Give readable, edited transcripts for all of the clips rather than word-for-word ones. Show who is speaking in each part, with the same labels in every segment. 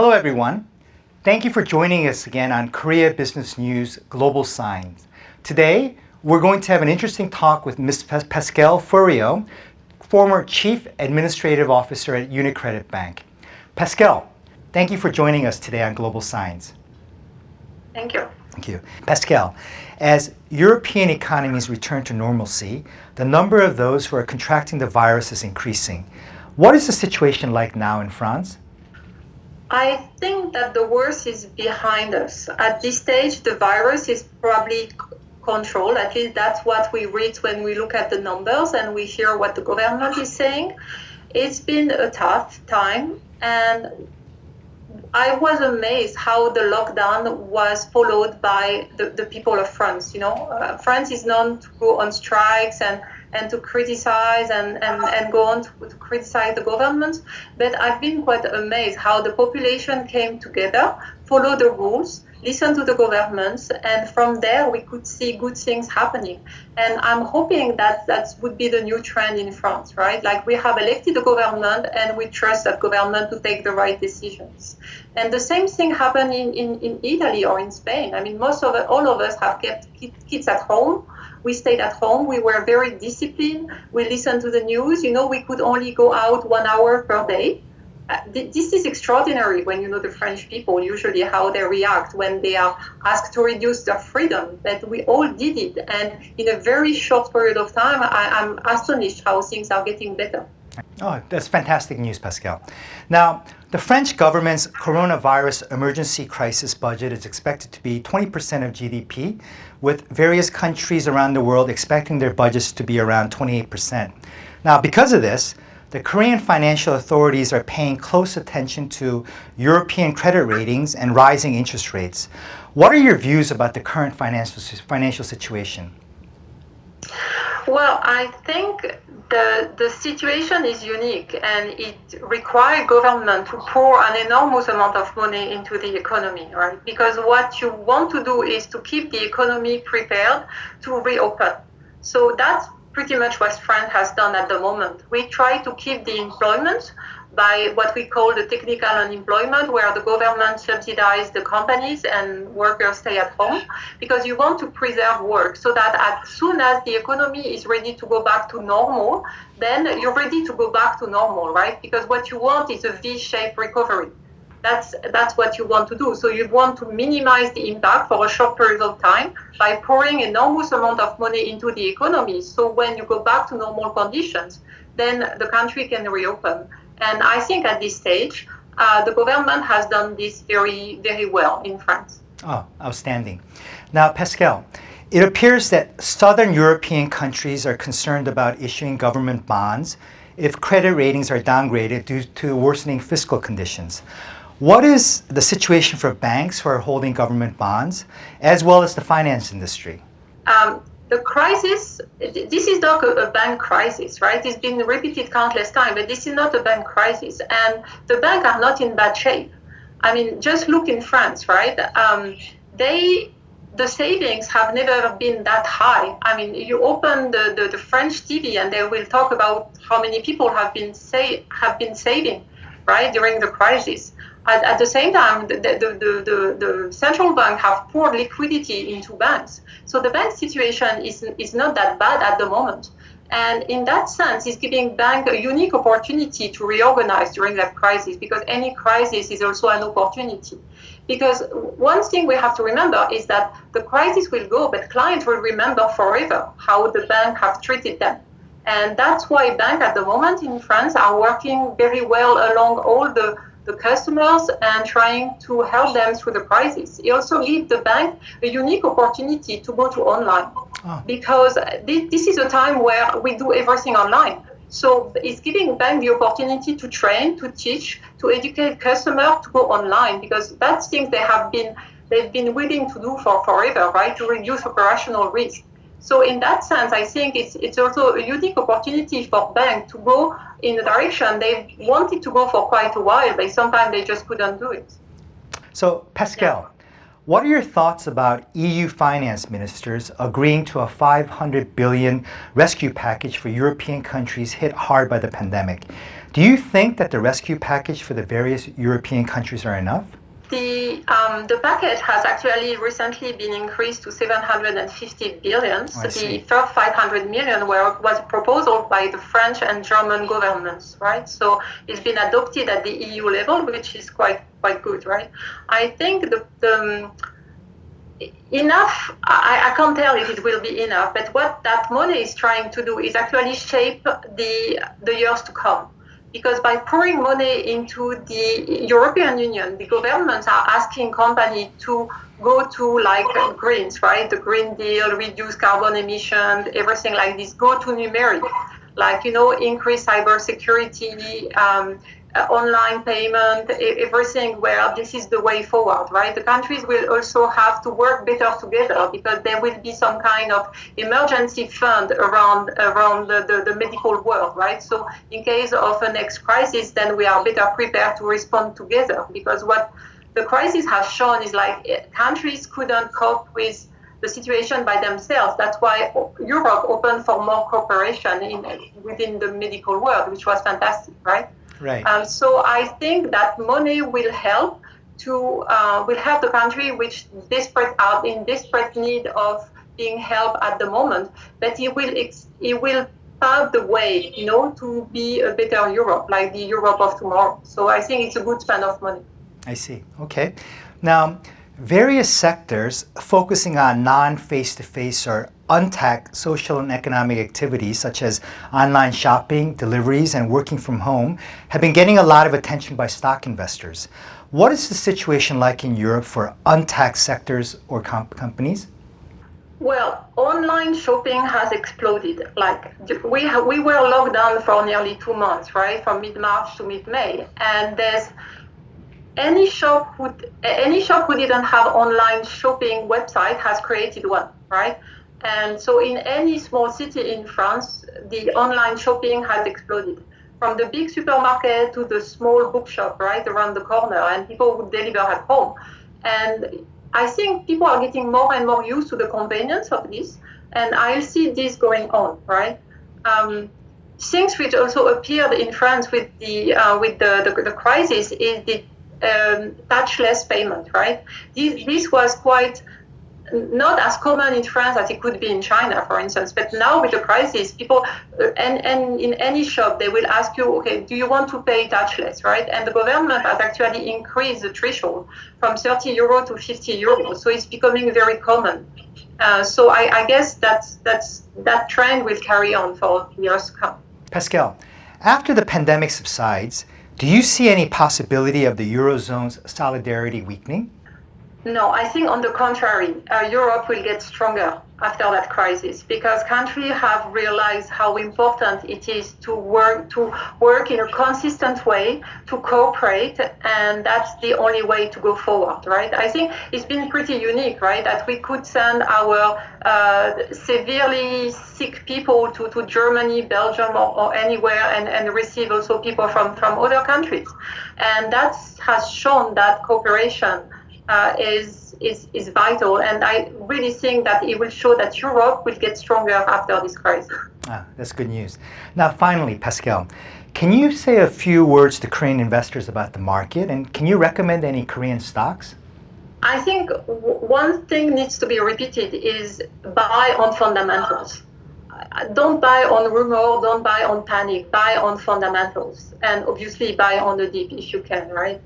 Speaker 1: Hello everyone. Thank you for joining us again on Korea Business News Globalsigns. Today, we're going to have an interesting talk with Ms. Paschal Furio, former Chief Administrative Officer at UniCredit Bank. Paschal, thank you for joining us today on Globalsigns.
Speaker 2: Thank you.
Speaker 1: Thank you. Paschal, as European economies return to normalcy, the number of those who are contracting the virus is increasing. What is the situation like now in France?
Speaker 2: I think that the worst is behind us. At this stage, the virus is probably controlled. At least that's what we read when we look at the numbers and we hear what the government is saying. It's been a tough time, and I was amazed how the lockdown was followed by the people of France. France is known to go on strikes and to criticize and go on to criticize the government. But I've been quite amazed how the population came together, followed the rules, listened to the governments, and from there we could see good things happening. And I'm hoping that would be the new trend in France, right? Like, we have elected the government and we trust that government to take the right decisions. And the same thing happened in Italy or in Spain. I mean, all of us have kept kids at home. We stayed at home. We were very disciplined. We listened to the news. We could only go out 1 hour per day. This is extraordinary when you know the French people, usually how they react when they are asked to reduce their freedom. But we all did it. And in a very short period of time, I'm astonished how things are getting better.
Speaker 1: Oh, that's fantastic news, Paschal. Now, the French government's coronavirus emergency crisis budget is expected to be 20% of GDP, with various countries around the world expecting their budgets to be around 28%. Now, because of this, the Korean financial authorities are paying close attention to European credit ratings and rising interest rates. What are your views about the current financial situation?
Speaker 2: Well, I think the situation is unique, and it requires government to pour an enormous amount of money into the economy, right? Because what you want to do is to keep the economy prepared to reopen. So that's pretty much what France has done at the moment. We try to keep the employment by what we call the technical unemployment, where the government subsidizes the companies and workers stay at home, because you want to preserve work so that as soon as the economy is ready to go back to normal, then you're ready to go back to normal, right? Because what you want is a V-shaped recovery. That's what you want to do. So you want to minimize the impact for a short period of time by pouring enormous amount of money into the economy. So when you go back to normal conditions, then the country can reopen. And I think at this stage, the government has done this very, very well in France.
Speaker 1: Oh, outstanding. Now, Paschal, it appears that Southern European countries are concerned about issuing government bonds if credit ratings are downgraded due to worsening fiscal conditions. What is the situation for banks who are holding government bonds, as well as the finance industry?
Speaker 2: The crisis, this is not a bank crisis, right? It's been repeated countless times, but this is not a bank crisis. And the banks are not in bad shape. I mean, just look in France, right? The savings have never been that high. I mean, you open the French TV and they will talk about how many people have been saving, right, during the crisis. At the same time, the central bank have poured liquidity into banks. So the bank situation is not that bad at the moment. And in that sense, it's giving bank a unique opportunity to reorganize during that crisis, because any crisis is also an opportunity. Because one thing we have to remember is that the crisis will go, but clients will remember forever how the bank have treated them. And that's why banks at the moment in France are working very well along all the customers and trying to help them through the crisis. It also gives the bank a unique opportunity to go to online, because this is a time where we do everything online. So it's giving bank the opportunity to train, to teach, to educate customers to go online, because that's things they've been willing to do for forever, right, to reduce operational risk. So in that sense, I think it's also a unique opportunity for banks to go in a direction they wanted to go for quite a while, but sometimes they just couldn't do it.
Speaker 1: So, Paschal, what are your thoughts about EU finance ministers agreeing to a 500 billion rescue package for European countries hit hard by the pandemic? Do you think that the rescue package for the various European countries are enough?
Speaker 2: The package has actually recently been increased to 750 billion.
Speaker 1: Oh,
Speaker 2: the first 500 million was a proposal by the French and German governments, right? So it's been adopted at the EU level, which is quite good, right? I think enough, I can't tell if it will be enough, but what that money is trying to do is actually shape the years to come. Because by pouring money into the European Union, the governments are asking companies to go to like greens, right? The Green Deal, reduce carbon emissions, everything like this, go to numeric, like, increase cybersecurity, online payment, everything where this is the way forward, right? The countries will also have to work better together because there will be some kind of emergency fund around the medical world, right? So in case of a next crisis, then we are better prepared to respond together, because what the crisis has shown is like countries couldn't cope with the situation by themselves. That's why Europe opened for more cooperation within the medical world, which was fantastic, right?
Speaker 1: Right.
Speaker 2: So I think that money will help the country which are in desperate need of being helped at the moment, but it will pave the way, to be a better Europe, like the Europe of tomorrow. So I think it's a good spend of money.
Speaker 1: I see. Okay. Now, various sectors focusing on non-face-to-face or untapped social and economic activities such as online shopping, deliveries, and working from home have been getting a lot of attention by stock investors. What is the situation like in Europe for untaxed sectors or companies?
Speaker 2: Well, online shopping has exploded. Like we were locked down for nearly 2 months, right, from mid-March to mid-May, and there's any shop who didn't have online shopping website has created one, right? And so in any small city in France, the online shopping has exploded. From the big supermarket to the small bookshop right around the corner, and people would deliver at home. And I think people are getting more and more used to the convenience of this, and I'll see this going on, right? Things which also appeared in France with the crisis is the touchless payment, right? This was quite not as common in France as it could be in China, for instance. But now with the crisis, people, and in any shop, they will ask you, okay, do you want to pay touchless, right? And the government has actually increased the threshold from 30 euro to 50 euros. So it's becoming very common. So I guess that trend will carry on for years to come.
Speaker 1: Pascal, after the pandemic subsides, do you see any possibility of the Eurozone's solidarity weakening?
Speaker 2: No, I think on the contrary, Europe will get stronger after that crisis because countries have realized how important it is to work in a consistent way, to cooperate, and that's the only way to go forward, right? I think it's been pretty unique, right, that we could send our severely sick people to Germany, Belgium, or anywhere, and receive also people from other countries. And that has shown that cooperation is vital, and I really think that it will show that Europe will get stronger after this crisis.
Speaker 1: That's good news. Now, finally, Pascal, can you say a few words to Korean investors about the market, and can you recommend any Korean stocks?
Speaker 2: I think one thing needs to be repeated is buy on fundamentals. Don't buy on rumor, don't buy on panic, buy on fundamentals, and obviously buy on the dip if you can, right?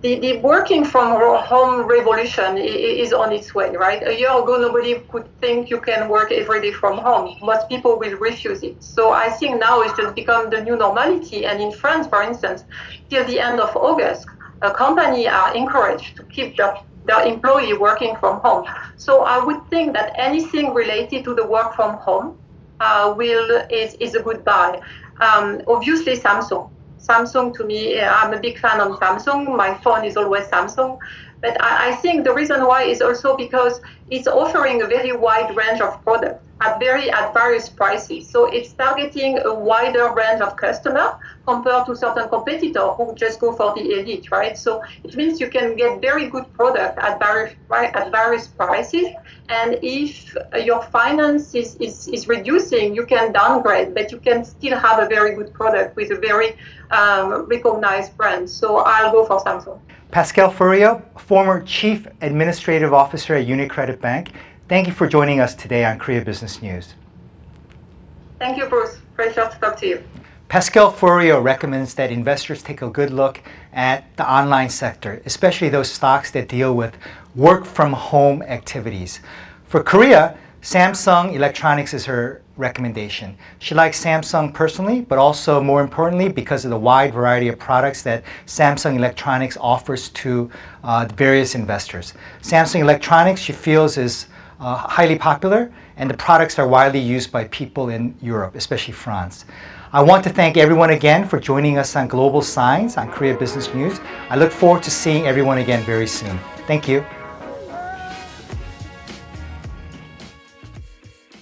Speaker 2: The working from home revolution is on its way, right? A year ago, nobody could think you can work every day from home. Most people will refuse it. So I think now it's just become the new normality. And in France, for instance, till the end of August, companies are encouraged to keep their employee working from home. So I would think that anything related to the work from home is a good buy. Obviously, Samsung to me, I'm a big fan of Samsung. My phone is always Samsung. But I think the reason why is also because it's offering a very wide range of products at various prices. So it's targeting a wider range of customers compared to certain competitors who just go for the elite, right? So it means you can get very good product at various prices. And if your finance is reducing, you can downgrade, but you can still have a very good product with a very recognized brand. So I'll go for Samsung.
Speaker 1: Paschal Furio, former Chief Administrative Officer at UniCredit Bank, thank you for joining us today on Korea Business News.
Speaker 2: Thank you, Bruce. Pleasure to talk to you.
Speaker 1: Paschal Furio recommends that investors take a good look at the online sector, especially those stocks that deal with work-from-home activities. For Korea, Samsung Electronics is her recommendation. She likes Samsung personally, but also more importantly because of the wide variety of products that Samsung Electronics offers to various investors. Samsung Electronics, she feels, is highly popular, and the products are widely used by people in Europe, especially France. I want to thank everyone again for joining us on Global Signs on Korea Business News. I look forward to seeing everyone again very soon. Thank you.